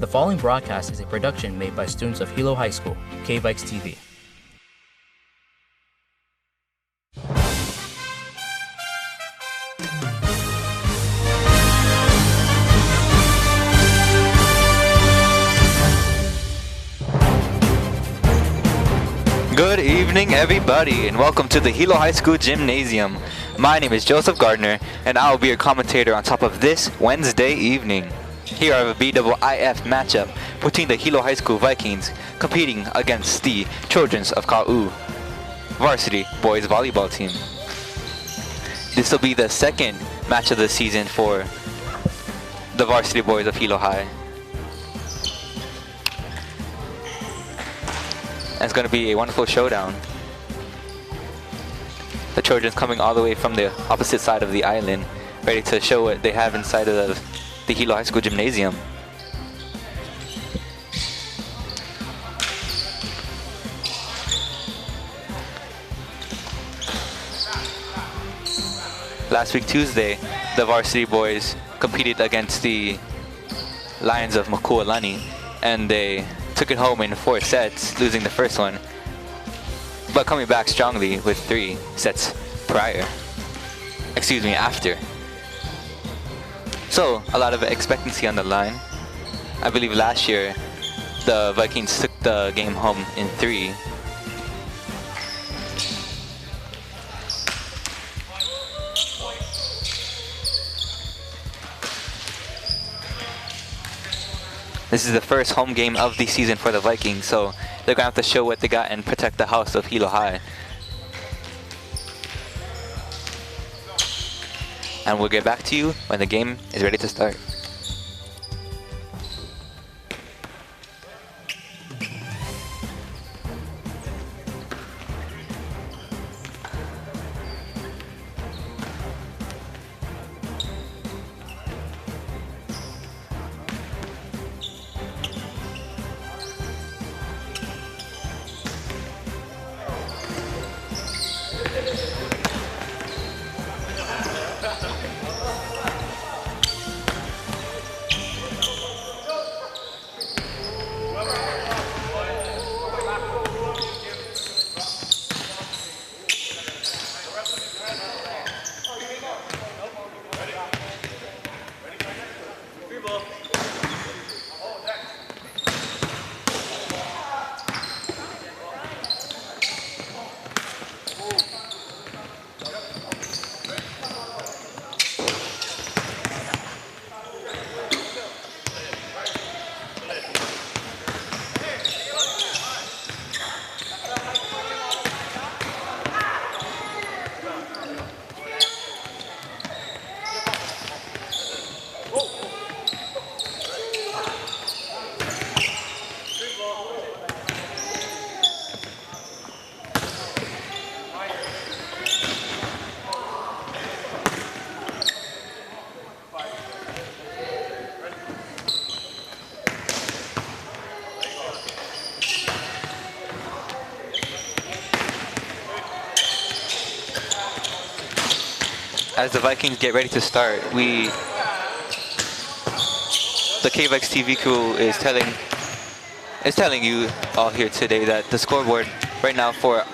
The following broadcast is a production made by students of Hilo High School, K-Vikes TV. Good evening, everybody, and welcome to the Hilo High School Gymnasium. My name is Joseph Gardner, and I will be your commentator on top of this Wednesday evening. Here are a BIIF matchup between the Hilo High School Vikings competing against the Trojans of Ka'u varsity boys volleyball team. This will be the second match of the season for the varsity boys of Hilo High. And it's going to be a wonderful showdown. The Trojans coming all the way from the opposite side of the island, ready to show what they have inside of the Hilo High School Gymnasium. Last week Tuesday, the varsity boys competed against the Lions of Makualani, and they took it home in 4 sets, losing the first one, but coming back strongly with 3 sets after. So, a lot of expectancy on the line. I believe last year, the Vikings took the game home in 3. This is the first home game of the season for the Vikings, so they're going to have to show what they got and protect the house of Hilo High. And we'll get back to you when the game is ready to start. As the Vikings get ready to start, the K-Vikes TV crew is telling you all here today that the scoreboard right now for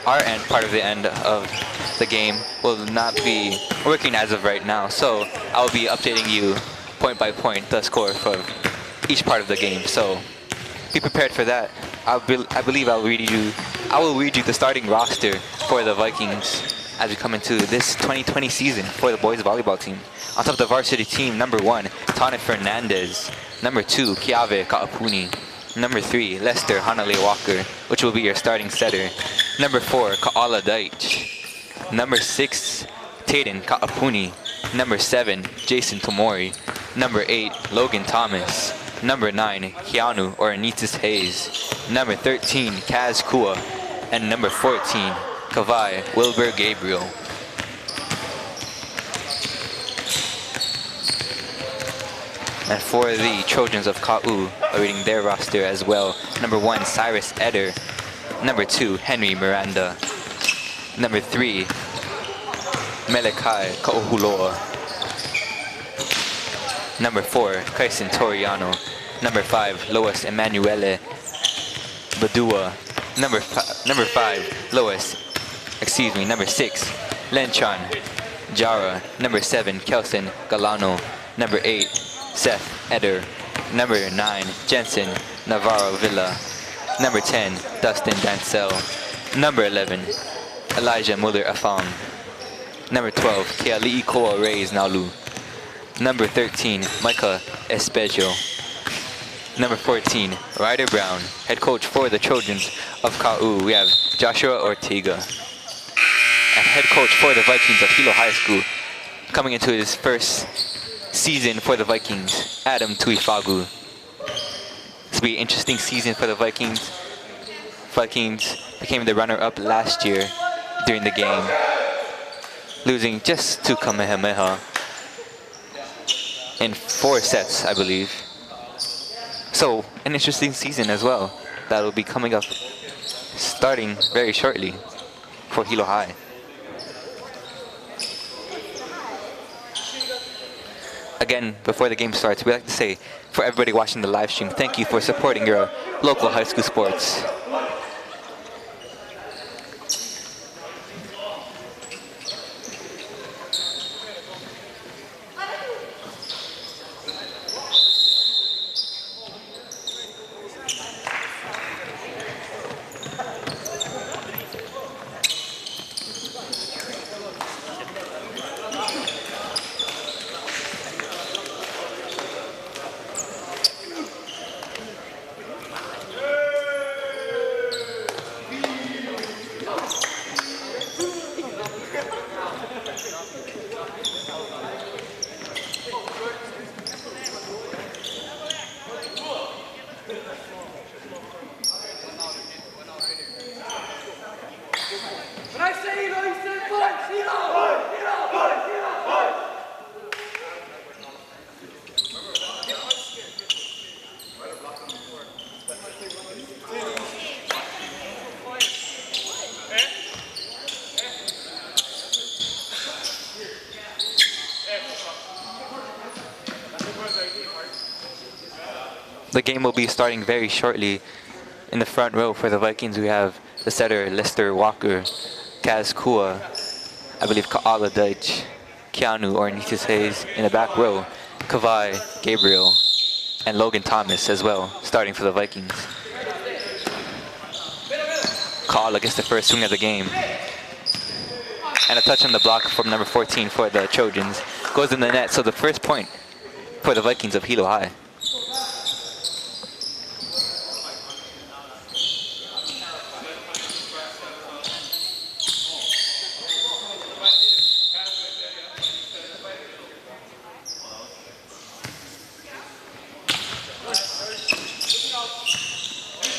our end, part of the end of the game, will not be working as of right now. So I will be updating you point by point the score for each part of the game. So be prepared for that. I believe I will read you the starting roster for the Vikings as we come into this 2020 season for the boys volleyball team. On top of the varsity team, number 1, Tane Fernandez. Number 2, Kiave Kaapuni. Number 3, Lester Hanale Walker, which will be your starting setter. Number 4, Kaala Deitch. Number 6, Tayden Kaapuni. Number 7, Jason Tomori. Number 8, Logan Thomas. Number 9, Keanu or Anitis Hayes. Number 13, Kaz Kua. And number 14, Kavai Wilbur Gabriel. And for the Trojans of Ka'u, reading their roster as well. Number 1, Cyrus Eder. Number 2, Henry Miranda. Number 3, Melekai Kauhuloa. Number 4, Kaisen Toriano. Number 5, Lois Emanuele Badua. Number 5, Lois, number 6, Lenchan Jara. Number 7, Kelson Galano. Number 8, Seth Eder. Number 9, Jensen Navarro Villa. Number 10, Dustin Dancel. Number 11, Elijah Muller Afam. Number 12, Keali'i Koa Reyes Naulu. Number 13, Micah Espejo. Number 14, Ryder Brown. Head coach for the Trojans of Ka'u, we have Joshua Ortega. And head coach for the Vikings of Hilo High School, coming into his first season for the Vikings, Adam Tuifagu. This will be an interesting season for the Vikings. Vikings became the runner-up last year during the game, losing just to Kamehameha in 4 sets, I believe. So, an interesting season as well that will be coming up starting very shortly for Hilo High. Again, before the game starts, we'd like to say, for everybody watching the live stream, thank you for supporting your local high school sports. The game will be starting very shortly. In the front row for the Vikings, we have the setter Lester Walker, Kaz Kua, I believe Ka'ala Deitch, Keanu Ornitis Hayes. In the back row, Kavai Gabriel and Logan Thomas as well, starting for the Vikings. Ka'ala gets the first swing of the game. And a touch on the block from number 14 for the Trojans. Goes in the net, so the first point for the Vikings of Hilo High.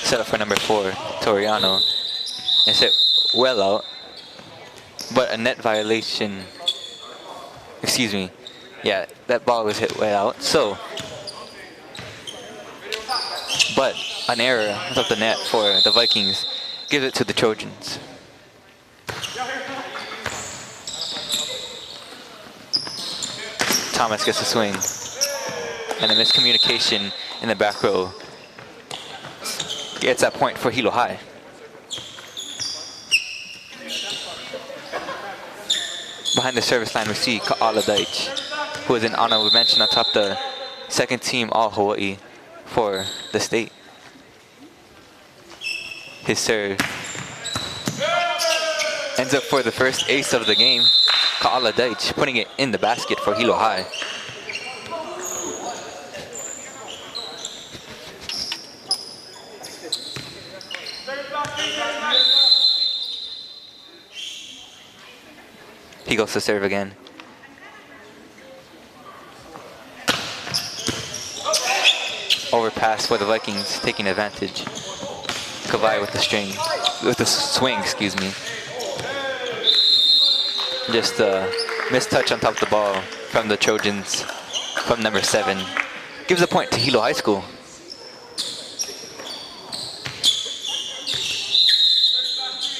Set up for number 4, Toriano, and hit well out, but a net violation. Excuse me. Yeah, that ball was hit well out. So, but an error of the net for the Vikings gives it to the Trojans. Thomas gets a swing, and a miscommunication in the back row gets that point for Hilo High. Behind the service line, we see Ka'ala Deitch, who is an honorable mention atop the second team All-Hawaii for the state. His serve ends up for the first ace of the game. Ka'ala Deitch putting it in the basket for Hilo High. He goes to serve again. Overpass for the Vikings, taking advantage. Kavai with the swing, excuse me. Just a missed touch on top of the ball from the Trojans, from number 7. Gives a point to Hilo High School.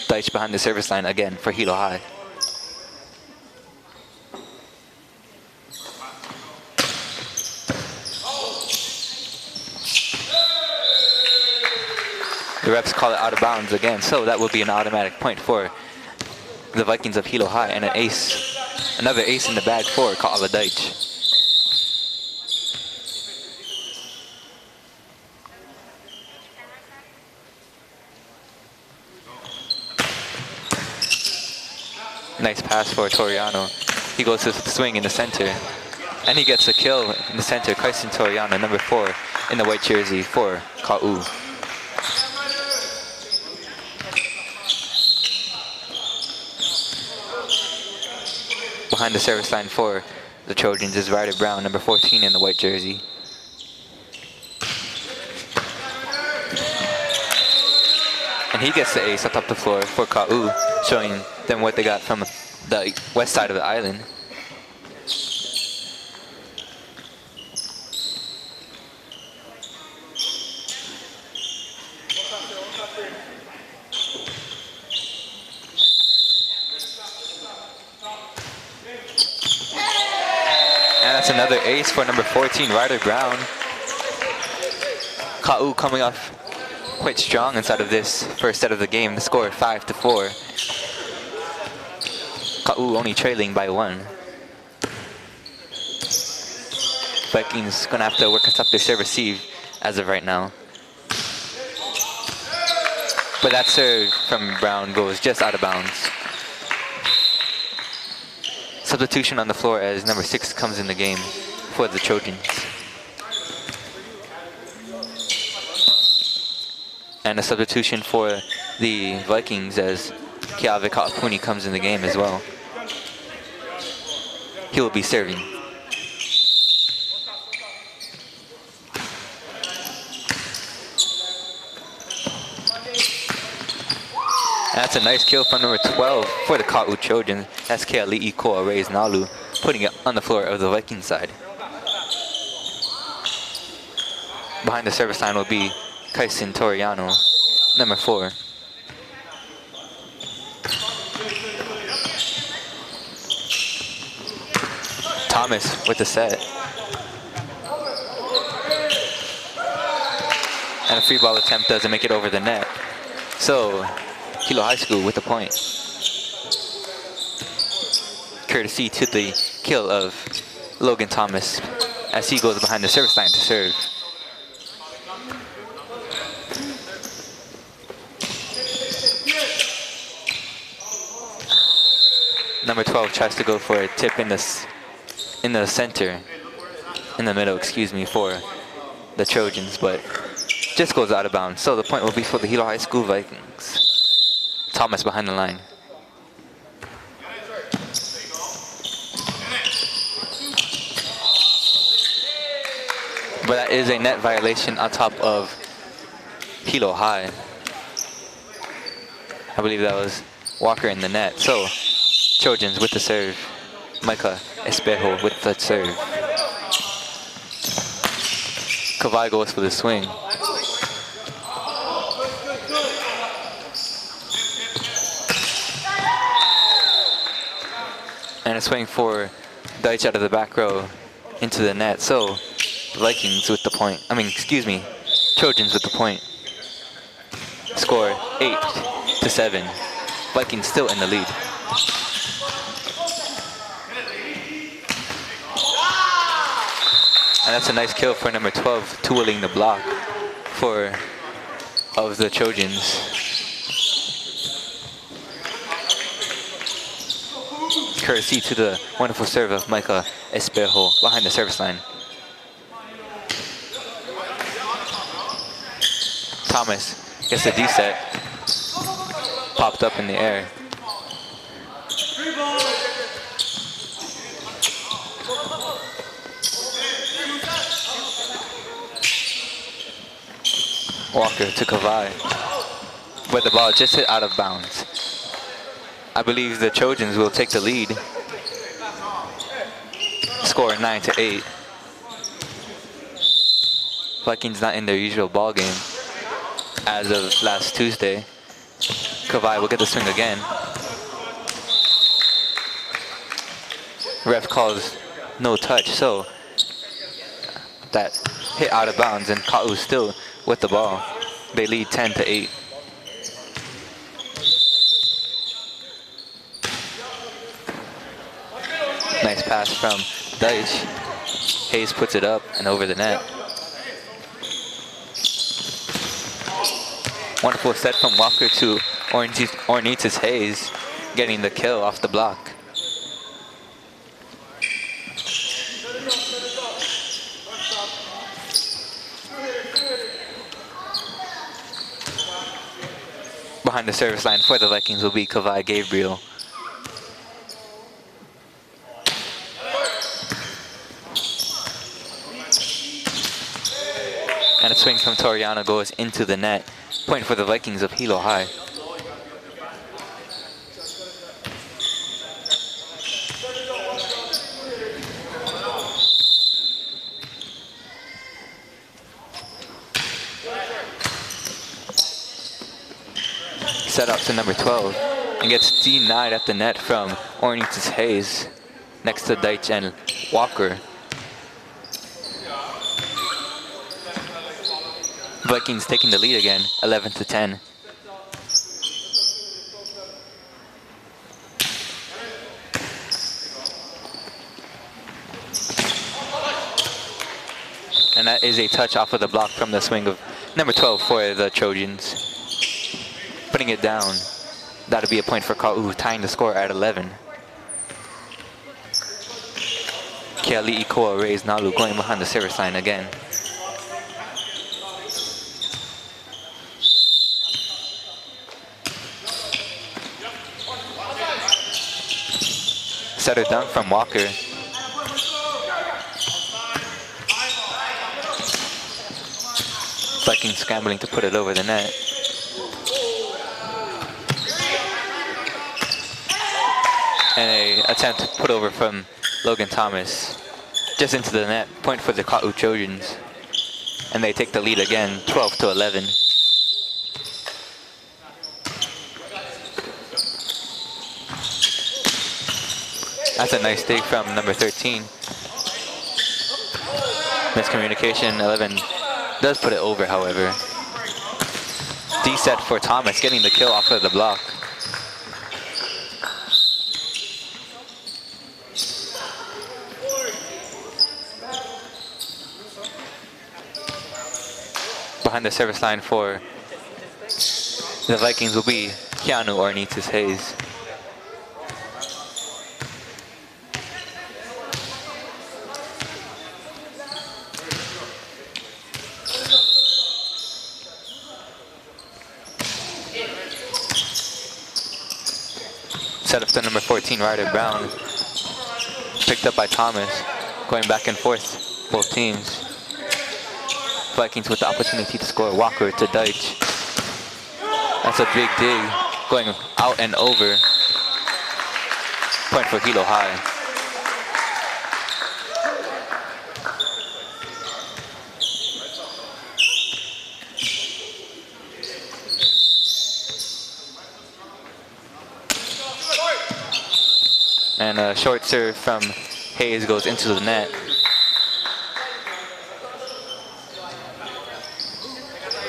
Deitch behind the service line again for Hilo High. The refs call it out of bounds again, so that will be an automatic point for the Vikings of Hilo High, and an ace, another ace in the bag for Ka'aladaic. Nice pass for Toriano. He goes to swing in the center, and he gets a kill in the center. Kaisen Toriano, number 4 in the white jersey for Ka'u. Behind the service line for the Trojans is Ryder Brown, number 14 in the white jersey. And he gets the ace atop the floor for Ka'u, showing them what they got from the west side of the island. And that's another ace for number 14, Ryder Brown. Ka'u coming off quite strong inside of this first set of the game. The score 5-4. Ka'u only trailing by 1. Vikings gonna have to work us up their serve receive as of right now. But that serve from Brown goes just out of bounds. Substitution on the floor as number 6 comes in the game for the Trojans. And a substitution for the Vikings as Keave Ka'apuni comes in the game as well. He will be serving. And that's a nice kill from number 12 for the Ka'u Trojans. That's Keali'i Koa Reis Nalu, putting it on the floor of the Viking side. Behind the service line will be Kaisen Toriano, number 4. Thomas with the set. And a free ball attempt doesn't make it over the net. So, Hilo High School with the point. Courtesy to the kill of Logan Thomas as he goes behind the service line to serve. Number 12 tries to go for a tip in the center, in the middle, excuse me, for the Trojans, but just goes out of bounds. So the point will be for the Hilo High School Vikings. Thomas behind the line. But that is a net violation on top of Hilo High. I believe that was Walker in the net. So Trojans with the serve. Micah Espejo with the serve. Kawai goes for the swing. And a swing for Deitch out of the back row into the net. So Vikings with the point. Trojans with the point. Score 8-7. Vikings still in the lead. And that's a nice kill for number 12, tooling the block of the Trojans. Courtesy to the wonderful serve of Micah Espejo behind the service line. Thomas gets the D-set. Popped up in the air. Walker to Kawai, but the ball just hit out of bounds. I believe the Trojans will take the lead. Score 9-8. Vikings not in their usual ball game as of last Tuesday. Kawai will get the swing again. Ref calls no touch, so that hit out of bounds, and Ka'u still with the ball. They lead 10-8. Nice pass from Deitch. Hayes puts it up and over the net. Wonderful set from Walker to Ornitis Hayes, getting the kill off the block. Behind the service line for the Vikings will be Kavai Gabriel. And a swing from Toriano goes into the net. Point for the Vikings of Hilo High. Set up to number 12 and gets denied at the net from Ornitis Hayes next to Deitch and Walker. Vikings taking the lead again, 11-10. And that is a touch off of the block from the swing of number 12 for the Trojans. Putting it down. That'll be a point for Ka'u, tying the score at 11. Keali'i Koa Reis Nalu going behind the service line again. Setter dunk from Walker. Vikings scrambling to put it over the net. And a attempt to put over from Logan Thomas. Just into the net. Point for the Ka'u Trojans. And they take the lead again, 12-11. That's a nice take from number 13. Miscommunication, 11 does put it over, however. D set for Thomas, getting the kill off of the block. Behind the service line for the Vikings will be Keanu Ornitis Hayes. Set up to number 14, Ryder Brown. Picked up by Thomas. Going back and forth, both teams. Vikings with the opportunity to score. Walker to Deitch. That's a big dig. Going out and over. Point for Hilo High. And a short serve from Hayes goes into the net.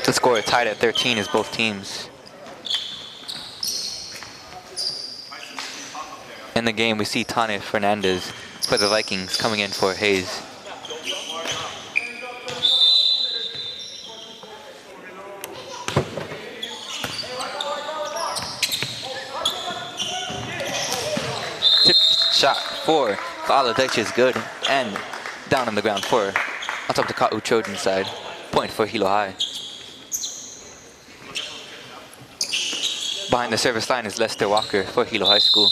The score tied at 13 is both teams. In the game, we see Tane Fernandez for the Vikings coming in for Hayes. Shot for Ka'ala Deitch is good and down on the ground for on top of the Ka'u Trojan side. Point for Hilo High. Behind the service line is Lester Walker for Hilo High School.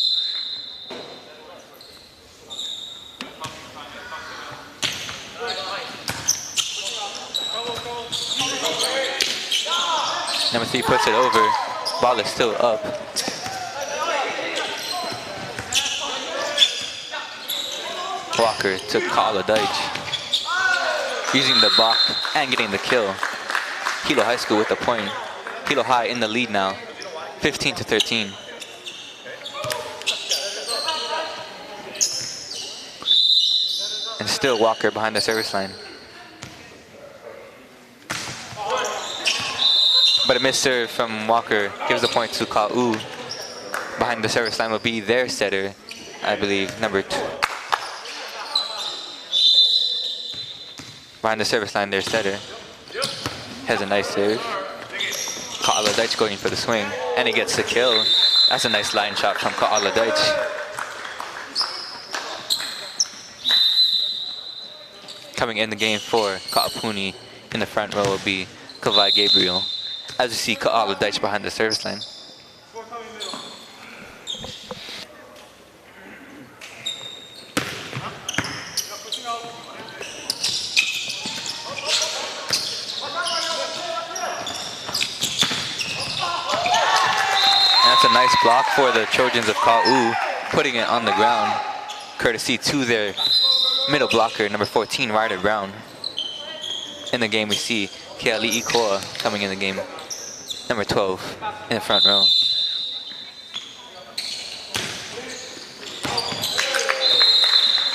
Number 3 puts it over. Ball is still up. Walker to Ka'ala Deitch. Using the block and getting the kill. Hilo High School with the point. Hilo High in the lead now, 15-13. And still Walker behind the service line. But a missed serve from Walker gives the point to Ka'u. Behind the service line will be their setter, I believe, number 2. Behind the service line, their setter has a nice serve. Ka'aladaich going for the swing, and he gets the kill. That's a nice line shot from Ka'aladaich. Coming in the game for Ka'apuni in the front row will be Kawai Gabriel. As we see Ka'aladaich behind the service line. That's a nice block for the Trojans of Ka'u, putting it on the ground, courtesy to their middle blocker, number 14, Ryder Brown. In the game, we see Keali'i Koa coming in the game, number 12, in the front row.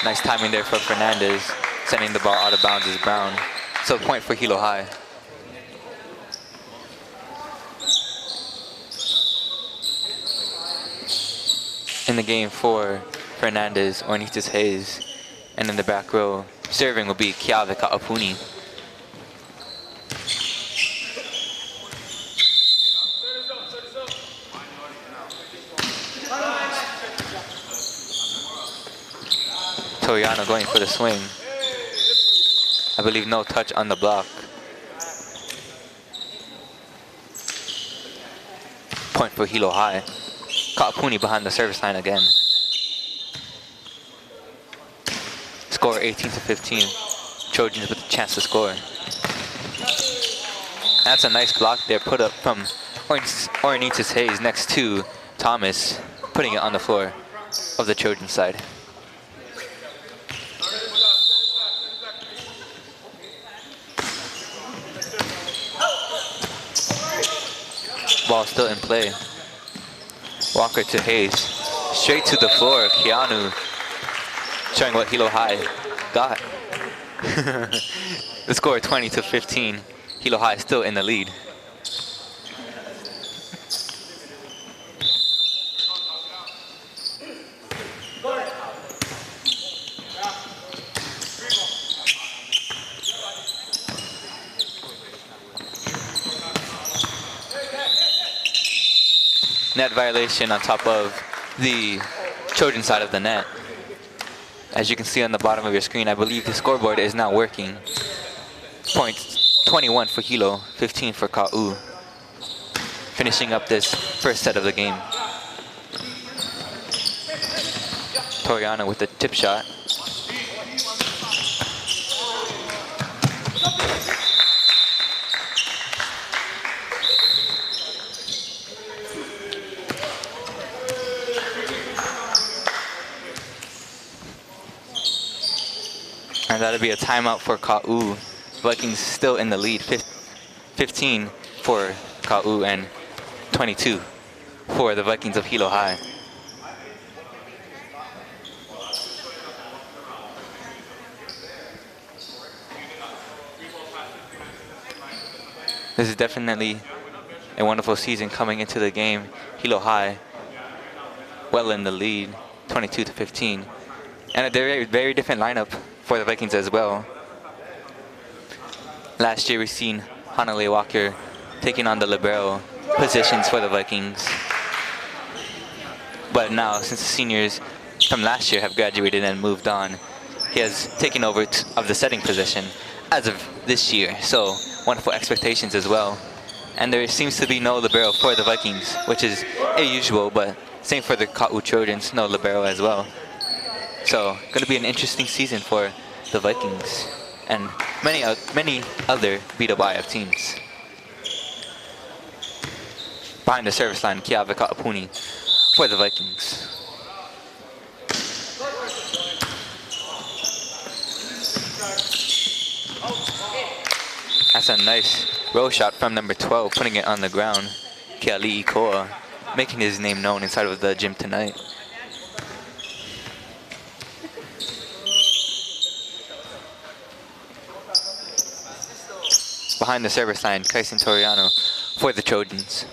Nice timing there for Fernandez, sending the ball out of bounds as Brown. So point for Hilo High. In the game for Fernandez, Ornitis Hayes. And in the back row, serving will be Kiave Ka'apuni. Toriano going for the swing. I believe no touch on the block. Point for Hilo High. Ka'apuni behind the service line again. Score 18-15. Trojans with a chance to score. That's a nice block there put up from Ornitis Hayes next to Thomas, putting it on the floor of the Trojan side. Ball still in play. Walker to Hayes. Straight to the floor. Keanu showing what Hilo High got. The score 20-15. Hilo High still in the lead. Net violation on top of the Trojan side of the net. As you can see on the bottom of your screen, I believe the scoreboard is now working. Points 21 for Hilo, 15 for Ka'u. Finishing up this first set of the game. Toriano with the tip shot. And that'll be a timeout for Ka'u. Vikings still in the lead, 15 for Ka'u and 22 for the Vikings of Hilo High. This is definitely a wonderful season coming into the game. Hilo High well in the lead, 22-15. And a very, very different lineup for the Vikings as well. Last year we've seen Hanale Walker taking on the libero positions for the Vikings. But now, since the seniors from last year have graduated and moved on, he has taken over of the setting position as of this year. So wonderful expectations as well. And there seems to be no libero for the Vikings, which is unusual, but same for the Ka'u Trojans, no libero as well. So, going to be an interesting season for the Vikings and many other BWIF teams. Behind the service line, Kiave Ka'apuni for the Vikings. That's a nice roll shot from number 12, putting it on the ground. Keali'i Koa, making his name known inside of the gym tonight. Behind the service line, Kaisen Toriano for the Trojans.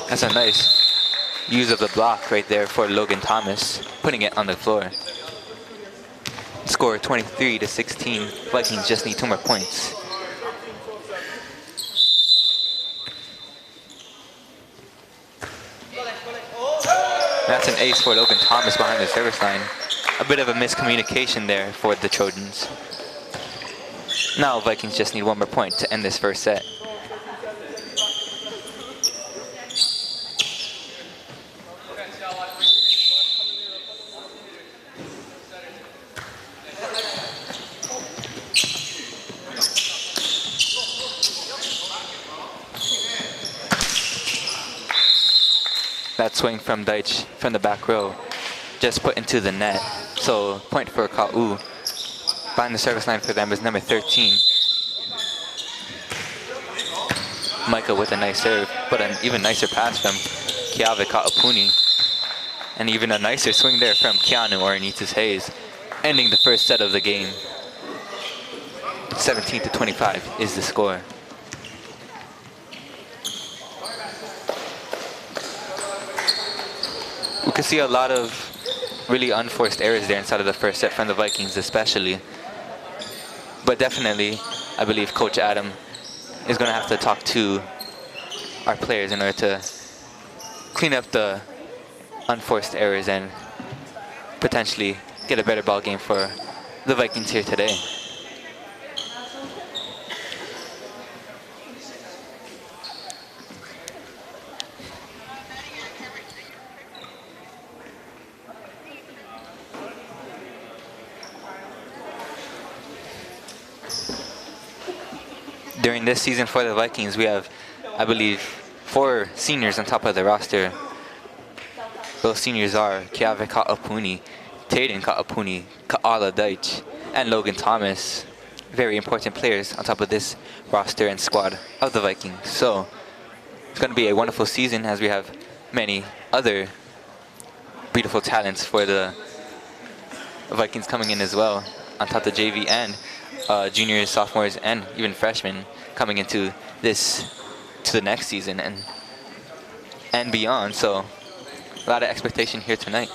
That's a nice use of the block right there for Logan Thomas, putting it on the floor. Score 23-16. Vikings just need 2 more points. That's an ace for Logan Thomas behind the service line. A bit of a miscommunication there for the Trojans. Now Vikings just need 1 more point to end this first set. That swing from Deitch from the back row just put into the net. So point for Ka'u. Behind the service line for them is number 13. Micah with a nice serve, but an even nicer pass from Kiave Ka'apuni. And even a nicer swing there from Keanu Orenitis Hayes, ending the first set of the game. 17-25 is the score. We could see a lot of really unforced errors there inside of the first set from the Vikings especially. But definitely, I believe Coach Adam is going to have to talk to our players in order to clean up the unforced errors and potentially get a better ball game for the Vikings here today. During this season for the Vikings, we have, I believe, 4 seniors on top of the roster. Those seniors are Kiave Ka'apuni, Tayden Ka'apuni, Ka'ala Deitch, and Logan Thomas. Very important players on top of this roster and squad of the Vikings. So it's going to be a wonderful season as we have many other beautiful talents for the Vikings coming in as well, on top of the JV and juniors, sophomores, and even freshmen coming into this to the next season and beyond. So a lot of expectation here tonight.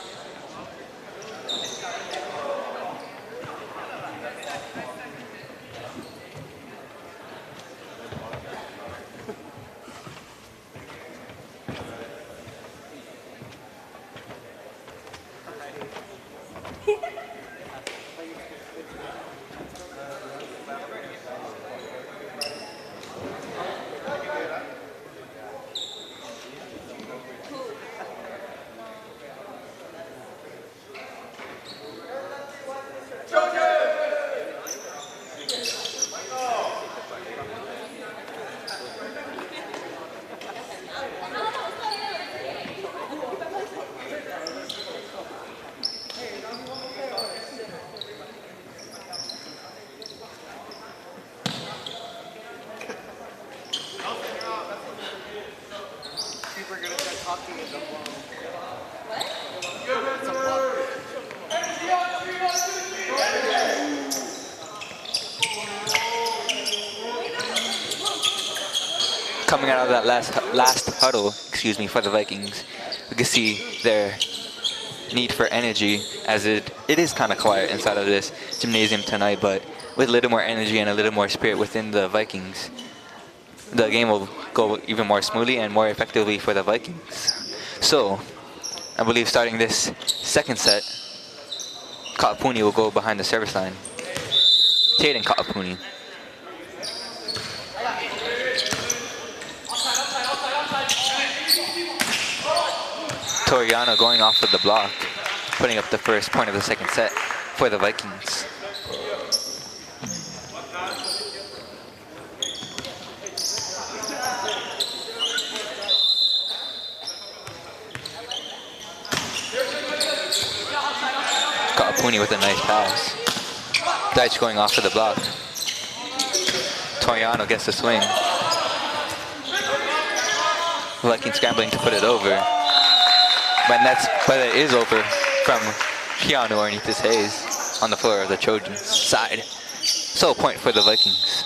Coming out of that last huddle, for the Vikings, we can see their need for energy, as it is kind of quiet inside of this gymnasium tonight, but with a little more energy and a little more spirit within the Vikings, the game will go even more smoothly and more effectively for the Vikings. So, I believe starting this second set, Ka'apuni will go behind the service line. Tayden Ka'apuni. Toriano going off of the block, putting up the first point of the second set for the Vikings. Ka'apuni with a nice pass. Deitch going off of the block. Toriano gets the swing. Vikings scrambling to put it over. But it is over from Keanu Orenitis Hayes. on the floor of the Trojans side. So point for the Vikings.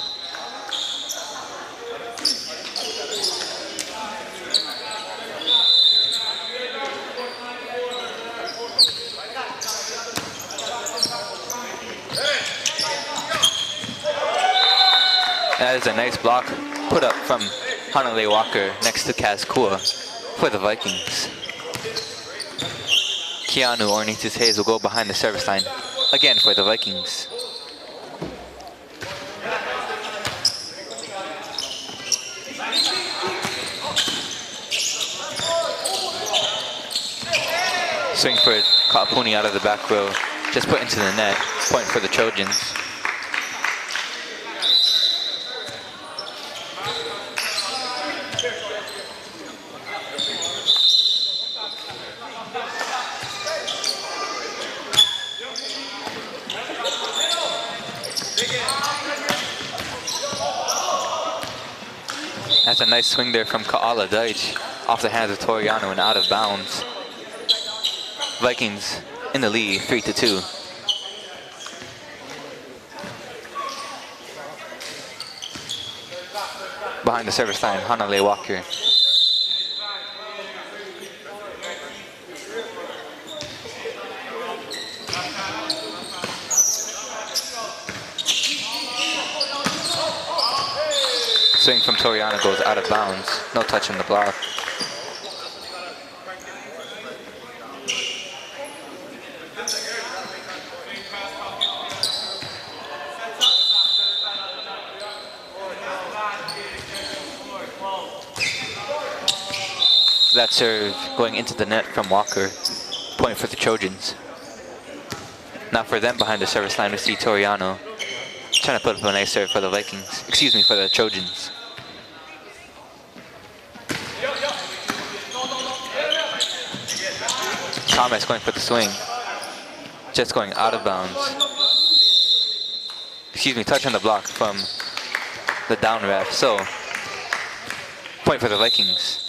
That is a nice block put up from Hanale Walker next to Kaz Kua for the Vikings. Keanu Ornitis Hayes will go behind the service line again for the Vikings. Swing for Kaapuni out of the back row, just put into the net. Point for the Trojans. That's a nice swing there from Ka'ala Deitch off the hands of Toriano and out of bounds. Vikings in the lead, 3-2. Behind the service line, Hanale Walker. Swing from Toriano goes out of bounds. No touch in the block. That serve going into the net from Walker. Point for the Trojans. Now for them behind the service line, we see Toriano trying to put up a nice serve for the Vikings. Excuse me, for the Trojans. Thomas going for the swing. Just going out of bounds. Excuse me, touch on the block from the down ref. So, point for the Vikings.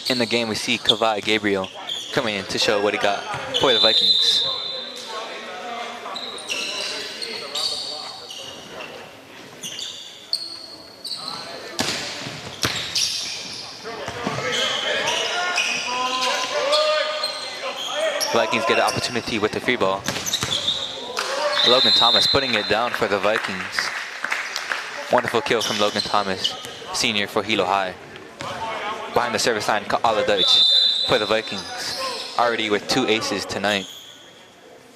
In the game, we see Kavai Gabriel coming in to show what he got for the Vikings. Vikings get an opportunity with the free ball. Logan Thomas putting it down for the Vikings. Wonderful kill from Logan Thomas, senior for Hilo High. Behind the service line, Ka'ala Deitch for the Vikings. Already with 2 aces tonight.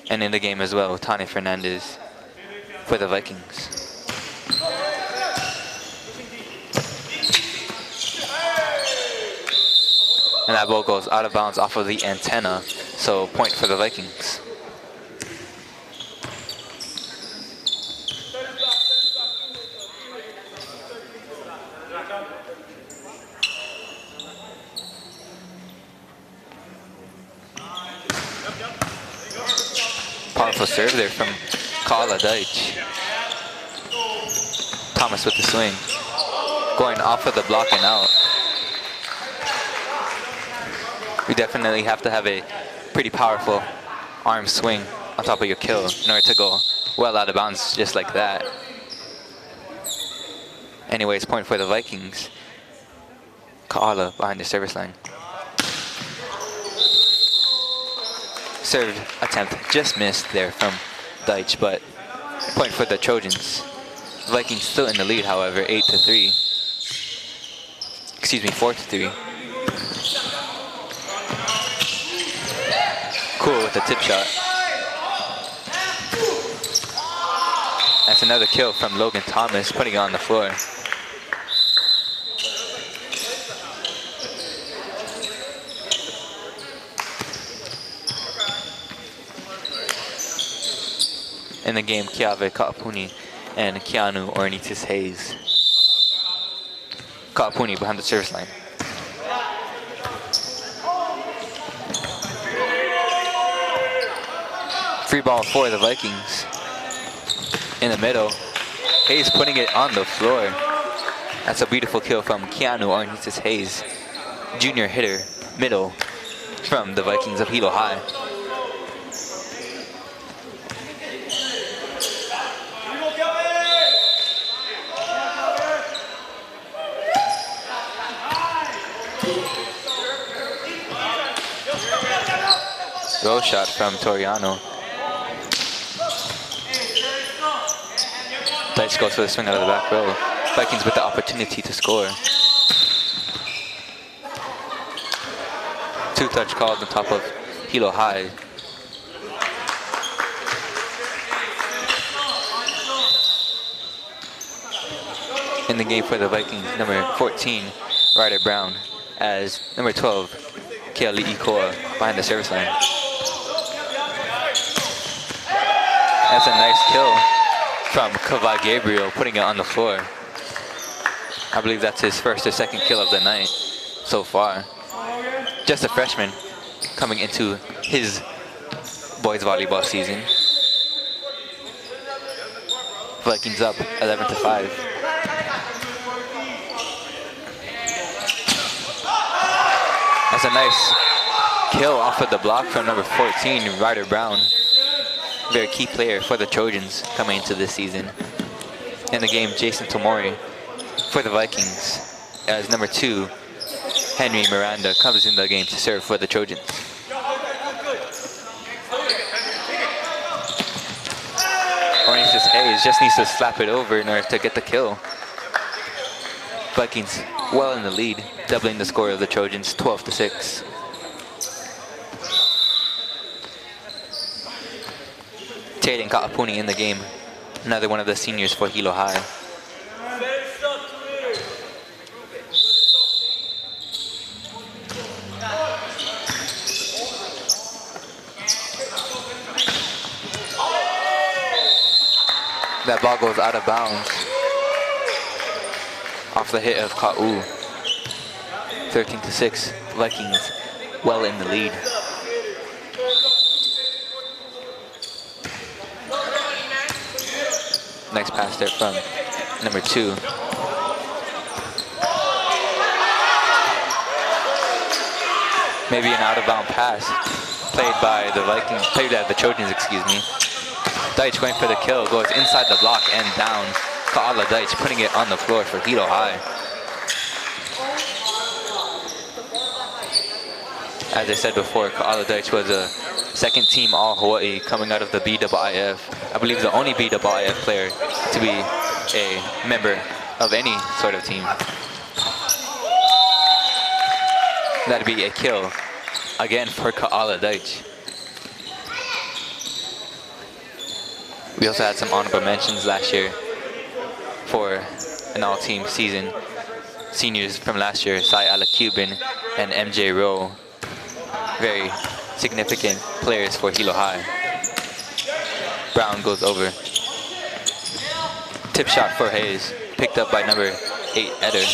And in the game as well, Tane Fernandez for the Vikings. And that ball goes out of bounds off of the antenna. So point for the Vikings. Powerful serve there from Ka'ala Deitch. Thomas with the swing. Going off of the block and out. You definitely have to have a pretty powerful arm swing on top of your kill in order to go well out of bounds just like that. Anyways, point for the Vikings. Ka'ala behind the service line. Serve attempt just missed there from Deitch, but point for the Trojans. Vikings still in the lead, however, 8-3. Excuse me, 4-3. Cool with the tip shot. That's another kill from Logan Thomas, putting it on the floor. In the game, Keave Kaapuni and Keanu Ornitis Hayes. Kaapuni behind the service line. Free ball for the Vikings. In the middle, Hayes putting it on the floor. That's a beautiful kill from Keanu Ornitis Hayes, junior hitter, middle, from the Vikings of Hilo High. Roll shot from Toriano. Deitch goes for the swing out of the back row. Vikings with the opportunity to score. Two-touch called on top of Hilo High. In the game for the Vikings, number 14, Ryder Brown, as number 12, Keali Ikoa behind the service line. That's a nice kill from Kavai Gabriel, putting it on the floor. I believe that's his first or second kill of the night so far. Just a freshman coming into his boys volleyball season. Vikings up 11-5. That's a nice kill off of the block from number 14, Ryder Brown. Very key player for the Trojans coming into this season. In the game, Jason Tomori for the Vikings, as number 2, Henry Miranda comes in the game to serve for the Trojans. Oasis Hayes just needs to slap it over in order to get the kill. Vikings well in the lead, doubling the score of the Trojans, 12-6. Taden Kaapuni in the game, another one of the seniors for Hilo High. That ball goes out of bounds off the hit of Ka'u. 13-6, Vikings well in the lead. Nice pass there from number 2. Maybe an out-of-bound pass played by the Trojans, excuse me. Deitch going for the kill, goes inside the block and down. Ka'ala Deitch putting it on the floor for Hilo High. As I said before, Ka'ala Deitch was a second team All-Hawaii coming out of the BIIF. I believe the only BIIF player to be a member of any sort of team. That'd be a kill again for Ka'ala Deitch. We also had some honorable mentions last year for an all-team season. Seniors from last year, Sai Ala-Cuban and MJ Rowe. Very significant players for Hilo High. Brown goes over. Tip shot for Hayes, picked up by number 8, Eder.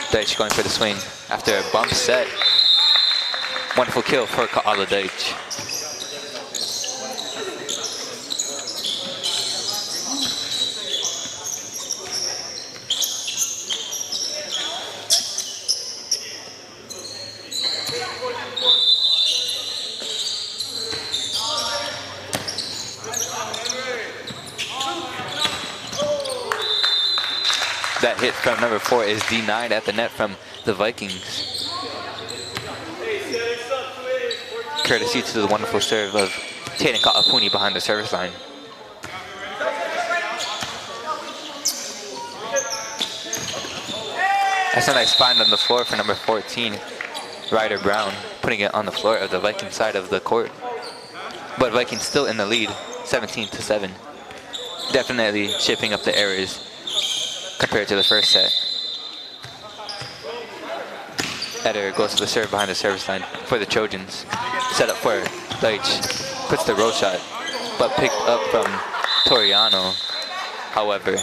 Deitch going for the swing after a bump set. Wonderful kill for Ka'ala Deitch. That hit from number 4 is denied at the net from the Vikings. Courtesy to the wonderful serve of Taden Ka'apuni behind the service line. That's a nice find on the floor for number 14, Ryder Brown, putting it on the floor of the Viking side of the court. But Vikings still in the lead, 17-7. Definitely shaping up the errors compared to the first set. Eder goes to the serve behind the service line for the Trojans. Set up for Deitch, puts the roll shot, but picked up from Toriano. However,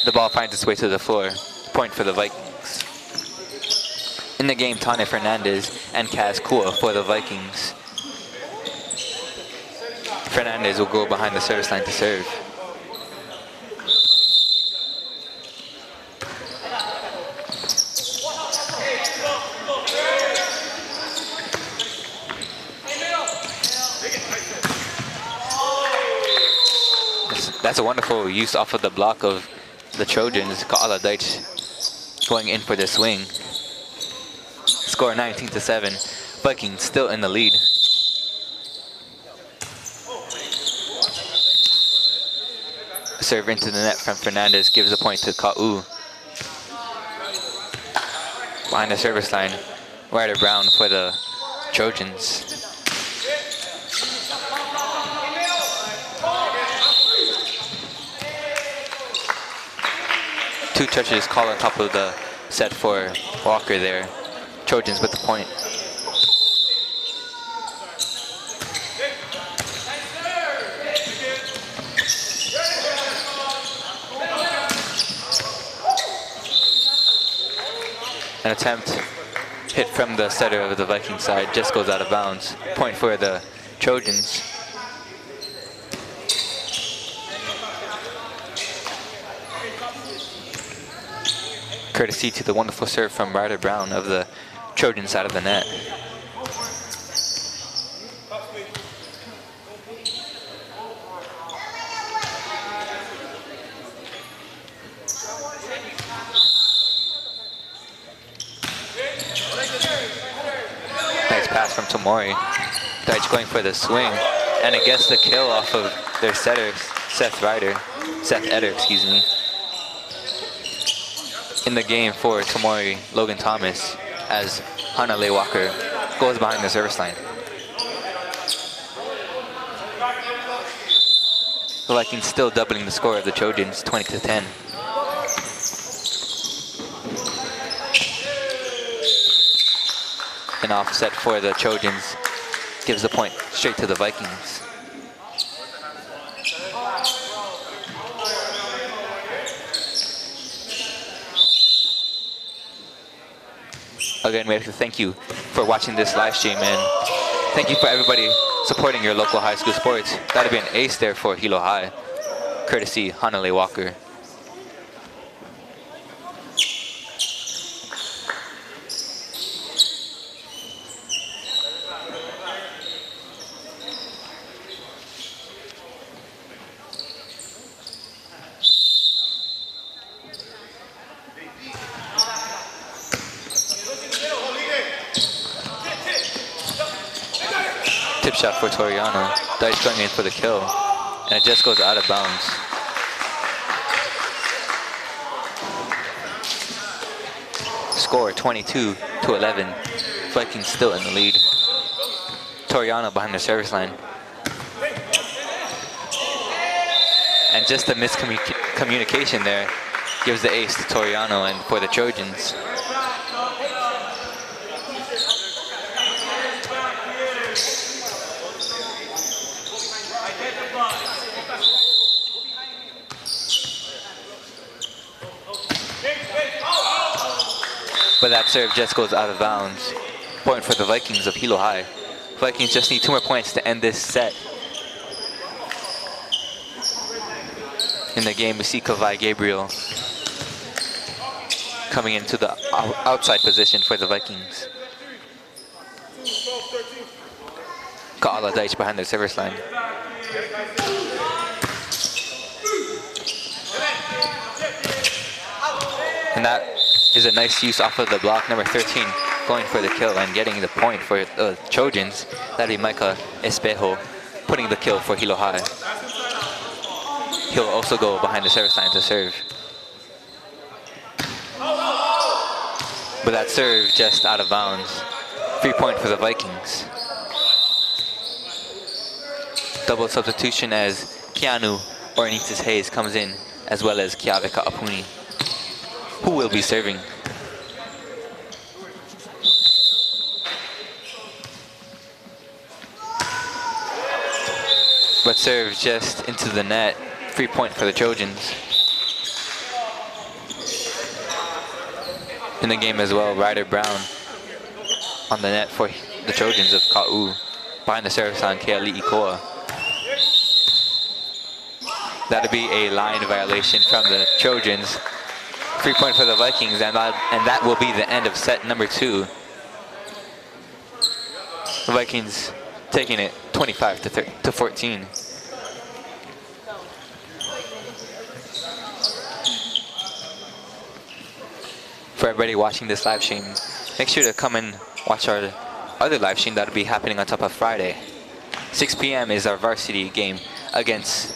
the ball finds its way to the floor. Point for the Vikings. In the game, Tane Fernandez and Kaz Kua for the Vikings. Fernandez will go behind the service line to serve. That's a wonderful use off of the block of the Trojans. Ka'ala Deitch going in for the swing. Score 19-7. Vikings still in the lead. Serve into the net from Fernandez gives the point to Ka'u. Behind the service line, Ryder Brown for the Trojans. Two touches call on top of the set for Walker there. Trojans with the point. An attempt hit from the setter of the Viking side just goes out of bounds. Point for the Trojans. Courtesy to the wonderful serve from Ryder Brown of the Trojan side of the net. Nice pass from Tomori. Deitch going for the swing, and it gets the kill off of their setter, Seth Eder, excuse me. In the game for Tomori, Logan Thomas, as Hanale Walker goes behind the service line. The Vikings still doubling the score of the Trojans, 20-10. An offset for the Trojans gives the point straight to the Vikings. Again, we have to thank you for watching this live stream, and thank you for everybody supporting your local high school sports. That'd be an ace there for Hilo High, courtesy Hanale Walker. Tip shot for Toriano. Deitch going in for the kill, and it just goes out of bounds. Score 22-11. Vikings still in the lead. Toriano behind the service line. And just a miscommunication there gives the ace to Toriano and for the Trojans. But that serve just goes out of bounds. Point for the Vikings of Hilo High. Vikings just need 2 more points to end this set. In the game, we see Kavai Gabriel coming into the outside position for the Vikings. Ka'ala Deitch behind the service line. And that is a nice use off of the block. Number 13 going for the kill and getting the point for the Trojans. That'd be Micah Espejo putting the kill for Hilo High. He'll also go behind the service line to serve. But that serve just out of bounds. Free point for the Vikings. Double substitution as Keanu Ornitis Hayes comes in, as well as Kiavika Apuni, who will be serving. But serve just into the net. Free point for the Trojans. In the game as well, Ryder Brown on the net for the Trojans of Ka'u. Behind the service line, Keali Ikoa. That'll be a line violation from the Trojans. Free point for the Vikings, and that will be the end of set number 2. The Vikings taking it 25-14. For everybody watching this live stream, make sure to come and watch our other live stream that'll be happening on top of Friday. 6 p.m. is our varsity game against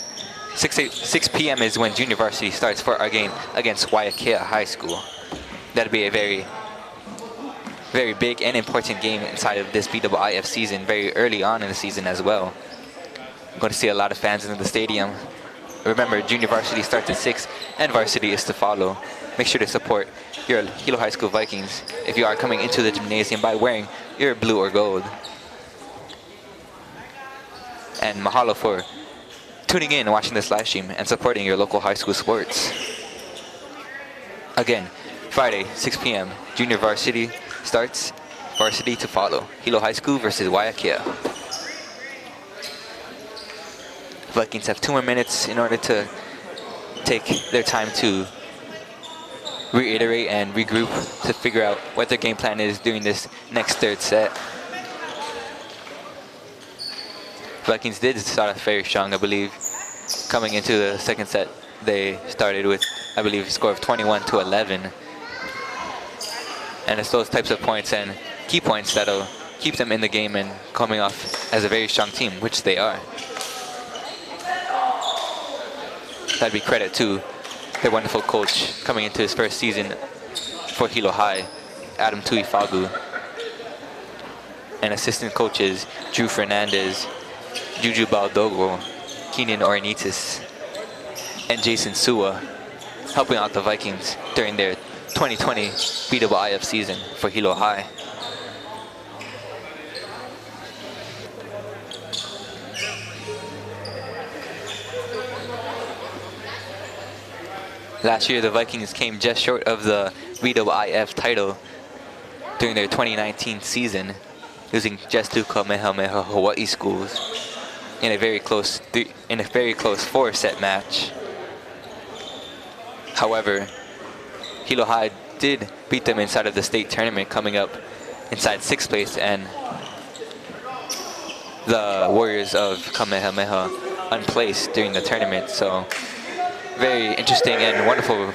6 p.m. is when junior varsity starts for our game against Waiakea High School. That'll be a very big and important game inside of this BIIF season, very early on in the season as well. I'm going to see a lot of fans in the stadium. Remember, junior varsity starts at 6 and varsity is to follow. Make sure to support your Hilo High School Vikings if you are coming into the gymnasium by wearing your blue or gold. And mahalo for tuning in and watching this live stream and supporting your local high school sports. Again, Friday, 6 p.m., junior varsity starts, varsity to follow. Hilo High School versus Waiakea. Vikings have 2 more minutes in order to take their time to reiterate and regroup to figure out what their game plan is during this next third set. Vikings did start off very strong, I believe. Coming into the second set, they started with, I believe, a score of 21-11. And it's those types of points and key points that'll keep them in the game and coming off as a very strong team, which they are. That'd be credit to their wonderful coach coming into his first season for Hilo High, Adam Tuifagu. And assistant coaches Drew Fernandez, Juju Baldogo, Keenan Ornitis, and Jason Sua, helping out the Vikings during their 2020 BIIF season for Hilo High. Last year, the Vikings came just short of the BIIF title during their 2019 season, losing just to Kamehameha Hawaii schools in a very close 4-set match. However, Hilo High did beat them inside of the state tournament, coming up inside 6th place, and the Warriors of Kamehameha unplaced during the tournament. So very interesting and wonderful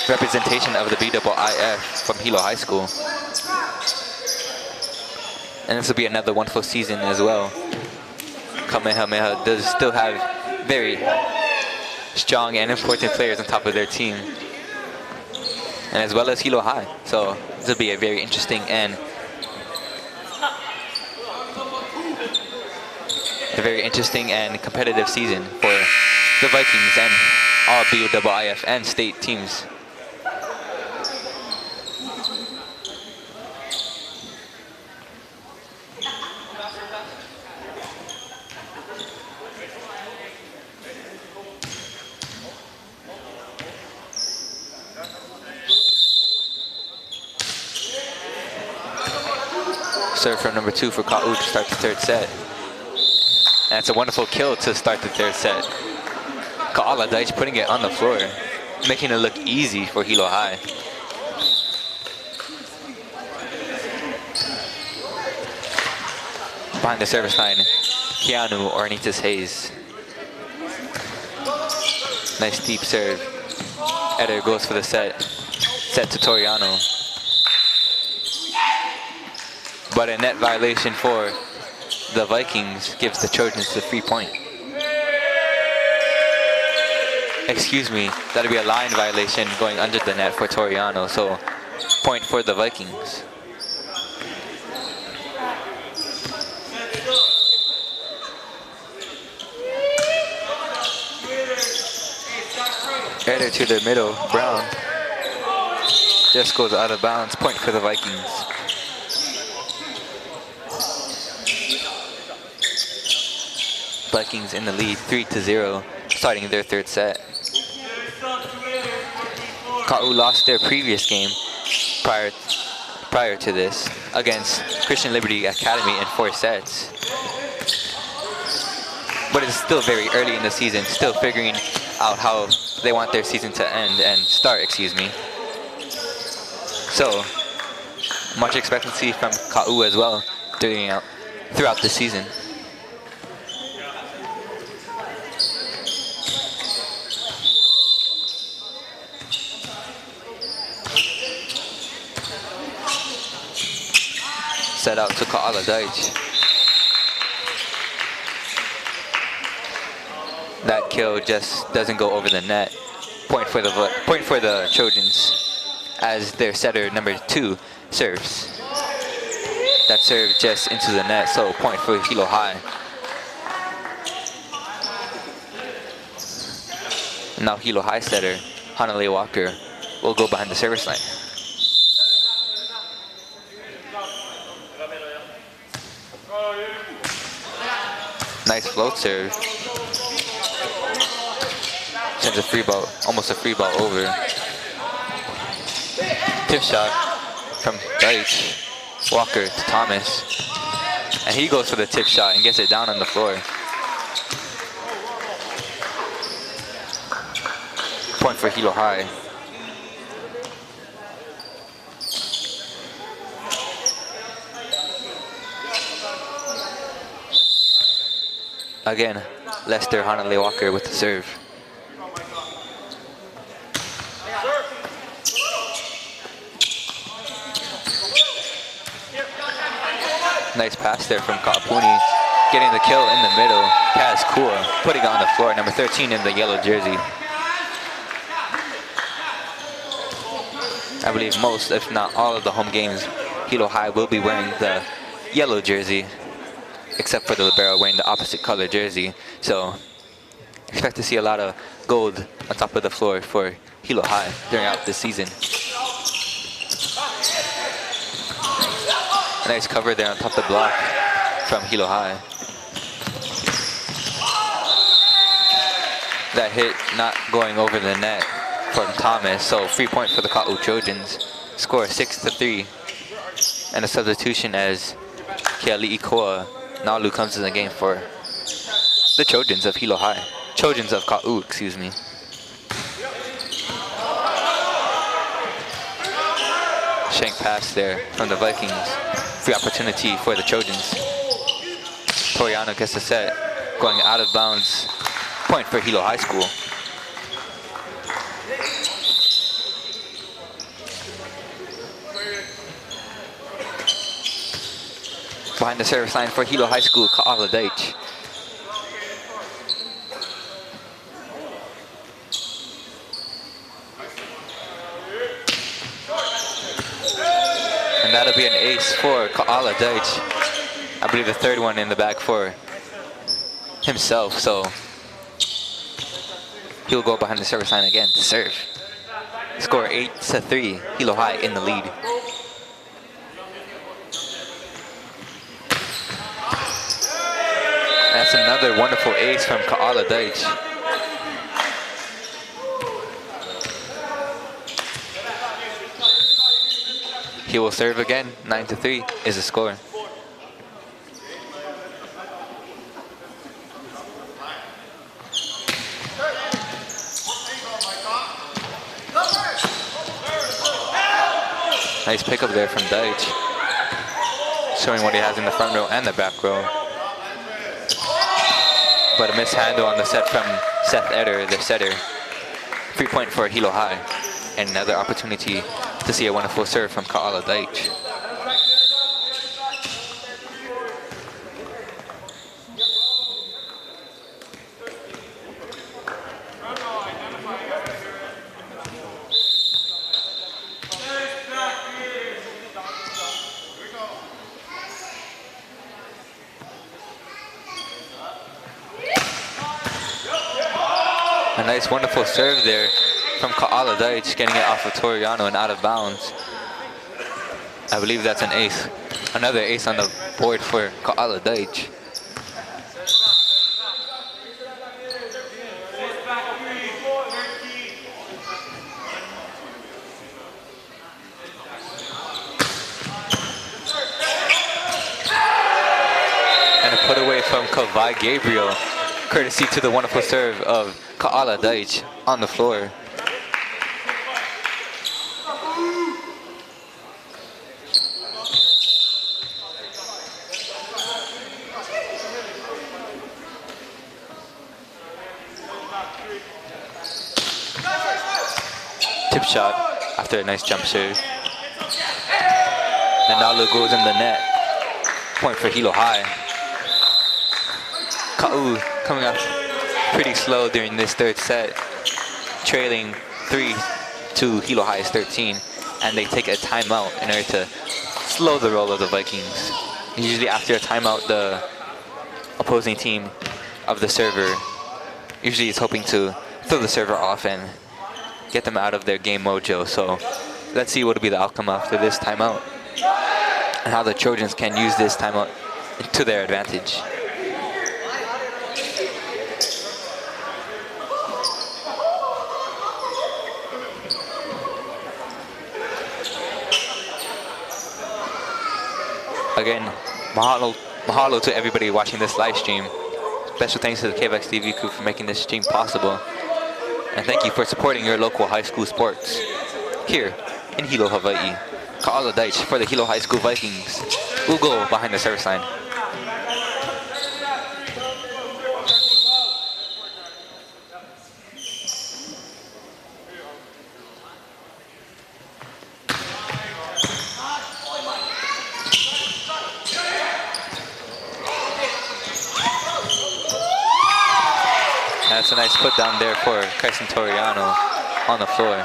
representation of the BIIF from Hilo High School. And this will be another wonderful season as well. Kamehameha does still have very strong and important players on top of their team, and as well as Hilo High. So this will be a very interesting and competitive season for the Vikings and all BIIF and state teams. Serve from number 2 for Ka'u to start the third set. And it's a wonderful kill to start the third set. Ka'ala Deitch putting it on the floor, making it look easy for Hilo High. Behind the service line, Keanu Ornitis Hayes. Nice deep serve. Eder goes for the set. Set to Toriano. But a net violation for the Vikings gives the Trojans the free point. Excuse me, that'll be a line violation going under the net for Toriano, so point for the Vikings. Header to the middle, Brown. Just goes out of bounds, point for the Vikings. Vikings in the lead, 3-0, starting their third set. Ka'u lost their previous game prior to this against Christian Liberty Academy in 4 sets. But it's still very early in the season, still figuring out how they want their season to end and start, excuse me. So, much expectancy from Ka'u as well throughout the season. set out to Ka'ala Deitch. That kill just doesn't go over the net. Point for the Trojans as their setter number 2 serves. That serve just into the net, so point for Hilo High. Now Hilo High setter Hanale Walker will go behind the service line. Nice float serve. Sends a free ball, almost a free ball over. Tip shot from Deitch. Walker to Thomas. And he goes for the tip shot and gets it down on the floor. Point for Hilo High. Again, Lester Hanale Walker with the serve. Nice pass there from Kaapuni, getting the kill in the middle. Kaz Kua putting it on the floor, number 13 in the yellow jersey. I believe most, if not all of the home games, Hilo High will be wearing the yellow jersey, except for the libero wearing the opposite color jersey. So expect to see a lot of gold on top of the floor for Hilo High throughout this season. A nice cover there on top of the block from Hilo High. That hit not going over the net from Thomas, so free point for the Ka'u Trojans. Score 6-3. And a substitution as Keali'i Koa Nalu comes in the game for the Trojans of Hilo High. Trojans of Ka'u, excuse me. Shank pass there from the Vikings. Free opportunity for the Trojans. Toriano gets the set, going out of bounds. Point for Hilo High School. Behind the service line for Hilo High School, Ka'ala Deitch. And that'll be an ace for Ka'ala Deitch. I believe the third one in the bag for himself, so he'll go behind the service line again to serve. Score 8-3, Hilo High in the lead. That's another wonderful ace from Ka'ala Deitch. He will serve again. 9-3 is the score. Nice pickup there from Deitch, showing what he has in the front row and the back row. But a mishandle on the set from Seth Eder, the setter. Free point for Hilo High. And another opportunity to see a wonderful serve from Ka'ala Deitch. A nice, wonderful serve there from Ka'ala Deitch, getting it off of Toriano and out of bounds. I believe that's an ace. Another ace on the board for Ka'ala Deitch. And a put away from Kawhi Gabriel, courtesy to the wonderful serve of Ka'ala Deitch on the floor. Tip shot after a nice jump serve. And Nalu goes in the net. point for Hilo High. Ka'u coming up pretty slow during this third set, trailing 3 to Hilo High's 13, and they take a timeout in order to slow the roll of the Vikings. Usually after a timeout, the opposing team of the server usually is hoping to throw the server off and get them out of their game mojo. So let's see what will be the outcome after this timeout and how the Trojans can use this timeout to their advantage. Again, mahalo to everybody watching this live stream. Special thanks to the KVX TV crew for making this stream possible. And thank you for supporting your local high school sports here in Hilo, Hawaii. Ka'ala Deitch for the Hilo High School Vikings will go behind the service line. That's a nice put down there for Carson Toriano on the floor.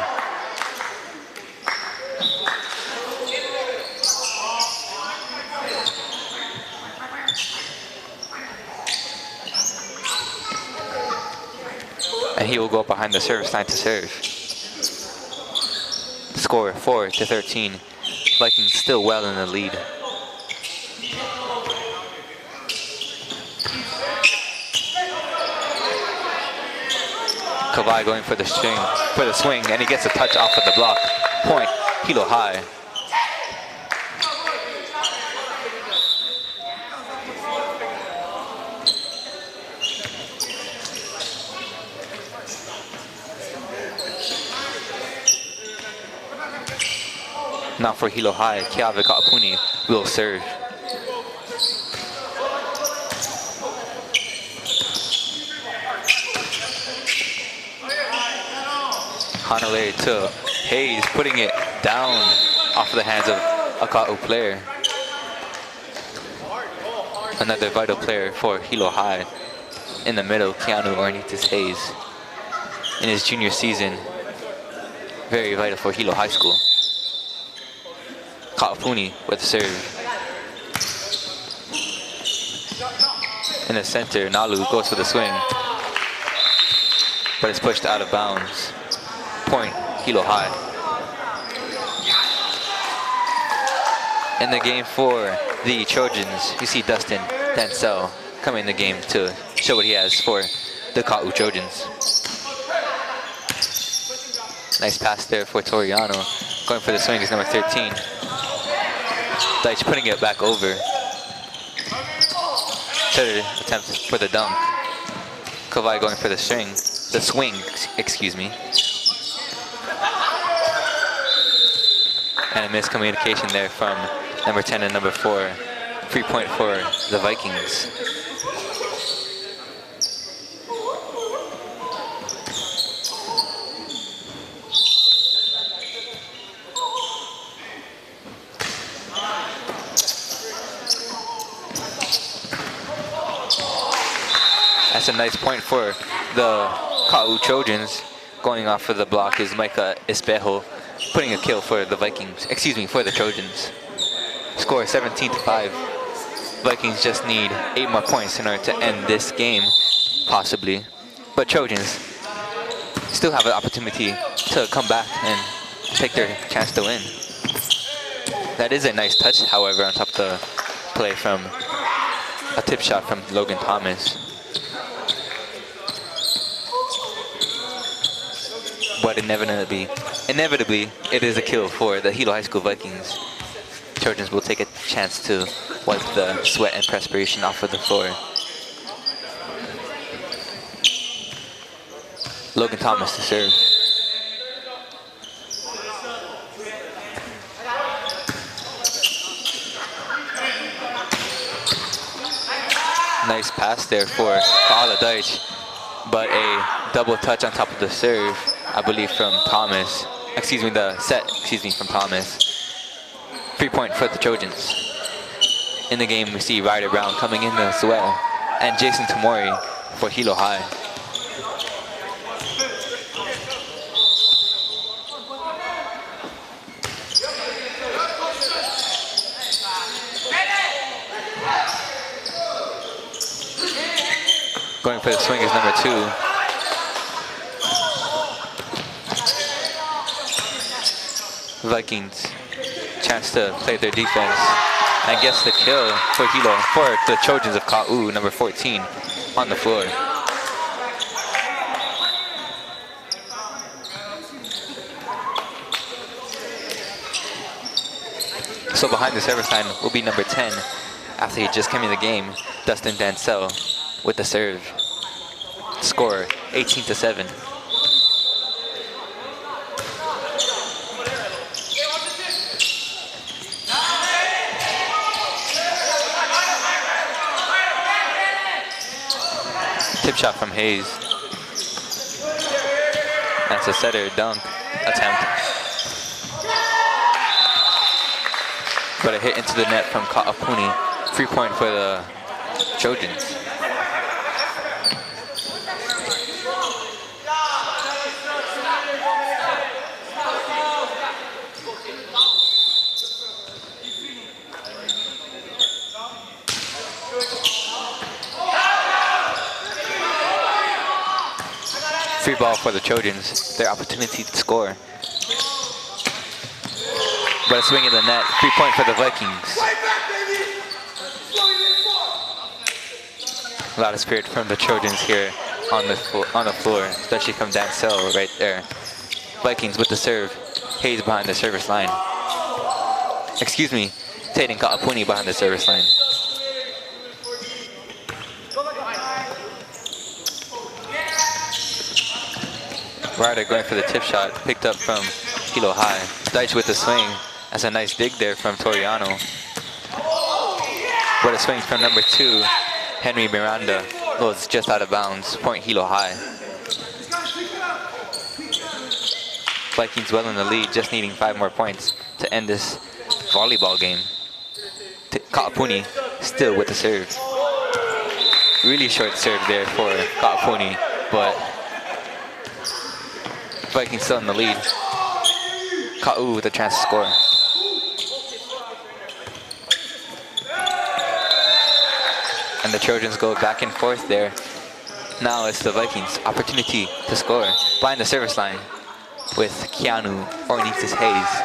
And he will go behind the service line to serve. Score 4-13. Vikings still well in the lead. Kawhi going for the swing, and he gets a touch off of the block. Point, Hilo High. Now for Hilo High, Keave Ka'apuni will serve. Hanalei to Hayes, putting it down off the hands of a Ka'u player. Another vital player for Hilo High. In the middle, Keanu Ornitis Hayes. In his junior season, very vital for Hilo High School. Ka'apuni with the serve. In the center, Nalu goes for the swing, but it's pushed out of bounds. Point, Hilo High. In the game for the Trojans, you see Dustin Dancel coming in the game to show what he has for the Ka'u Trojans. Nice pass there for Toriano. Going for the swing is number 13. Deitch putting it back over. Third attempt for the dunk. Kawhi going for the swing, excuse me. And a miscommunication there from number 10 and number 4. Free point for the Vikings. That's a nice point for the Ka'u Trojans. Going off for the block is Micah Espejo, putting a kill for the Vikings, for the Trojans. Score 17-5. Vikings just need 8 more points in order to end this game, possibly. But Trojans still have an opportunity to come back and take their chance to win. That is a nice touch, however, on top of the play from a tip shot from Logan Thomas. But inevitably, it is a kill for the Hilo High School Vikings. Trojans will take a chance to wipe the sweat and perspiration off of the floor. Logan Thomas to serve. Nice pass there for Ka'ala Deitch, but a double touch on top of the serve, I believe from Thomas. The set from Thomas. 3 point for the Trojans. In the game, we see Ryder Brown coming in as well, and Jason Tamori for Hilo High. Going for the swing is number 2. Vikings, chance to play their defense and gets the kill for Hilo, for the Trojans of Ka'u, number 14, on the floor. So behind the service line will be number 10, after he just came in the game, Dustin Dancel with the serve. Score 18-7. Tip shot from Hayes. That's a setter dunk attempt. But a hit into the net from Ka'apuni. Free point for the Trojans. Free ball for the Trojans, their opportunity to score. But a swing in the net, 3 point for the Vikings. A lot of spirit from the Trojans here on the floor, especially from Dancel right there. Vikings with the serve, Hayes behind the service line. Excuse me, Taden Ka'apuni behind the service line. Ryder going for the tip shot, picked up from Hilo High. Deitch with the swing. That's a nice dig there from Toriano. But a swing from number 2, Henry Miranda, goes just out of bounds. Point Hilo High. Vikings well in the lead, just needing 5 more points to end this volleyball game. Ka'apuni still with the serve. Really short serve there for Ka'apuni, but Vikings still in the lead. Ka'u with a chance to score. And the Trojans go back and forth there. Now it's the Vikings' opportunity to score. Behind the service line with Keanu Ornitis Hayes.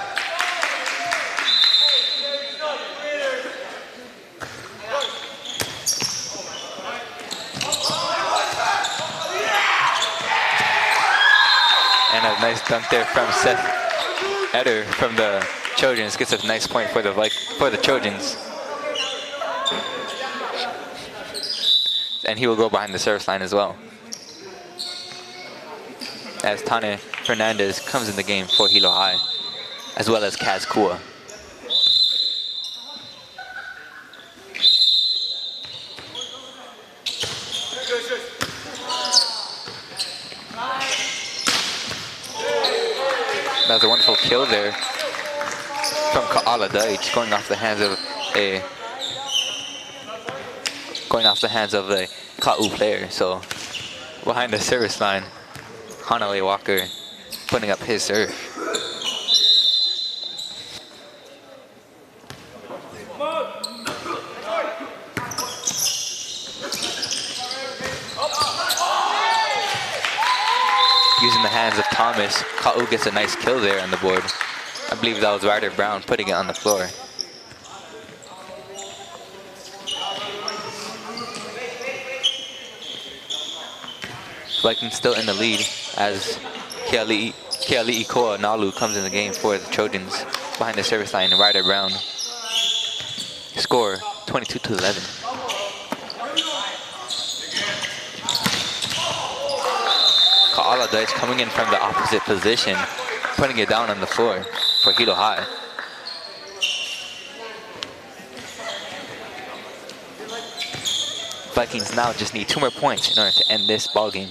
And a nice dunk there from Seth Eder from the Trojans. Gets a nice point for the Trojans. And he will go behind the service line as well. As Tane Fernandez comes in the game for Hilo High, as well as Kaz Kua. That was a wonderful kill there from Ka'ala Deitch, going off the hands of a Ka'u player. So behind the service line, Hanale Walker putting up his serve. Using the hands of Thomas, Ka'u gets a nice kill there on the board. I believe that was Ryder Brown putting it on the floor. Vikings still in the lead as Keali'i Koa Nalu comes in the game for the Trojans behind the service line. Ryder Brown. Score 22-11. Ka'ala Deitch coming in from the opposite position, putting it down on the floor for Hilo High. Vikings now just need 2 more points in order to end this ball game.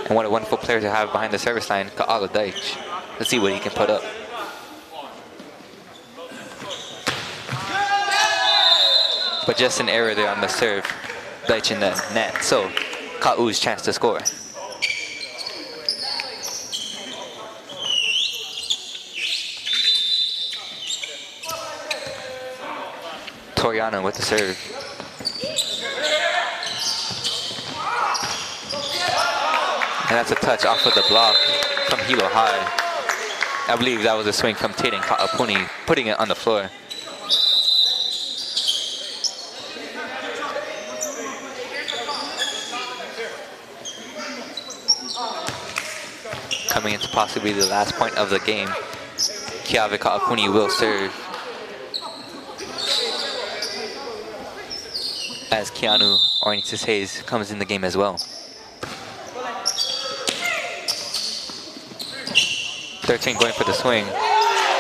And what a wonderful player to have behind the service line, Ka'ala Deitch. Let's see what he can put up. but just an error there on the serve, in the net. So Ka'u's chance to score. Toriano with the serve. And that's a touch off of the block from Hilo High. I believe that was a swing from Taden Ka'apuni, putting it on the floor. Coming into possibly the last point of the game, Keave Ka'apuni will serve. As Keanu Ornitis Hayes comes in the game as well. 13 going for the swing.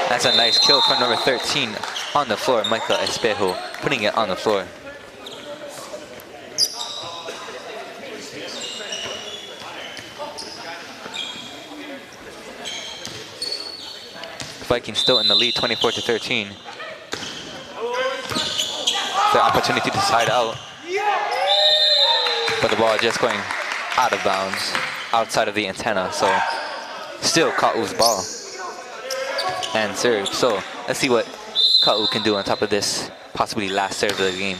That's a nice kill from number 13 on the floor, Michael Espejo, putting it on the floor. Vikings still in the lead, 24-13. Their opportunity to side out, but the ball just going out of bounds, outside of the antenna. So still Ka'u's ball and serve. So let's see what Ka'u can do on top of this possibly last serve of the game.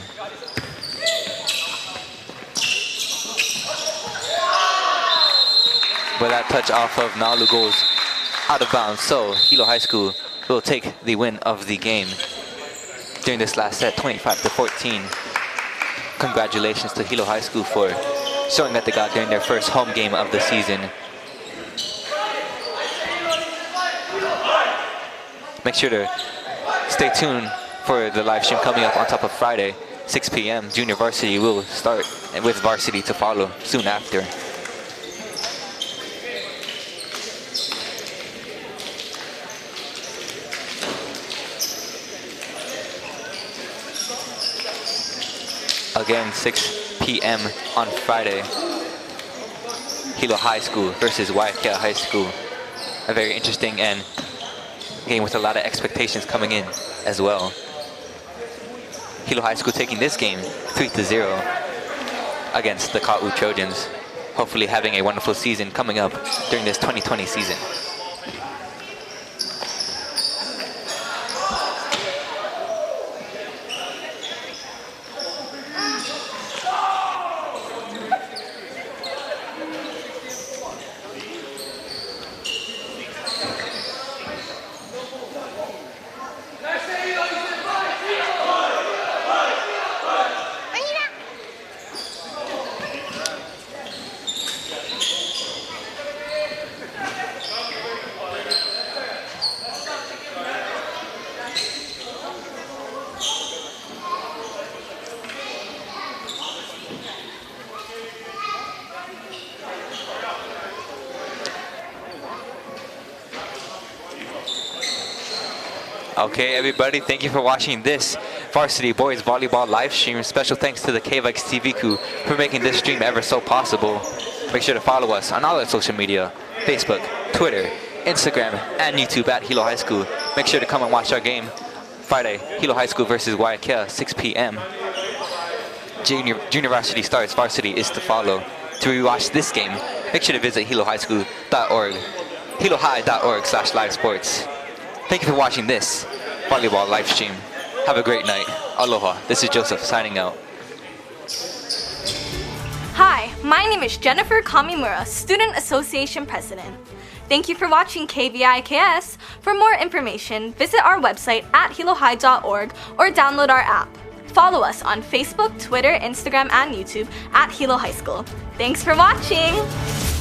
But that touch off of Nalu goes out of bounds. So Hilo High School will take the win of the game during this last set, 25-14. Congratulations to Hilo High School for showing that they got during their first home game of the season. Make sure to stay tuned for the live stream coming up on top of Friday, 6 p.m. Junior varsity will start with varsity to follow soon after. Again, 6 p.m. on Friday. Hilo High School versus Waiakea High School. A very interesting and game with a lot of expectations coming in as well. Hilo High School taking this game 3-0 against the Ka'u Trojans. Hopefully having a wonderful season coming up during this 2020 season. Okay, everybody, thank you for watching this Varsity Boys Volleyball live stream. Special thanks to the KVIX TV crew for making this stream ever so possible. Make sure to follow us on all our social media, Facebook, Twitter, Instagram, and YouTube at Hilo High School. Make sure to come and watch our game Friday, Hilo High School versus Waiakea, 6 p.m. Junior varsity starts, varsity is to follow. To rewatch this game, make sure to visit hilohightschool.org, hilohigh.org/livesports. Thank you for watching this volleyball live stream. Have a great night. Aloha. This is Joseph signing out. Hi, my name is Jennifer Kamimura, Student Association President. Thank you for watching KVIKS. For more information, visit our website at hilohigh.org or download our app. Follow us on Facebook, Twitter, Instagram, and YouTube at Hilo High School. Thanks for watching!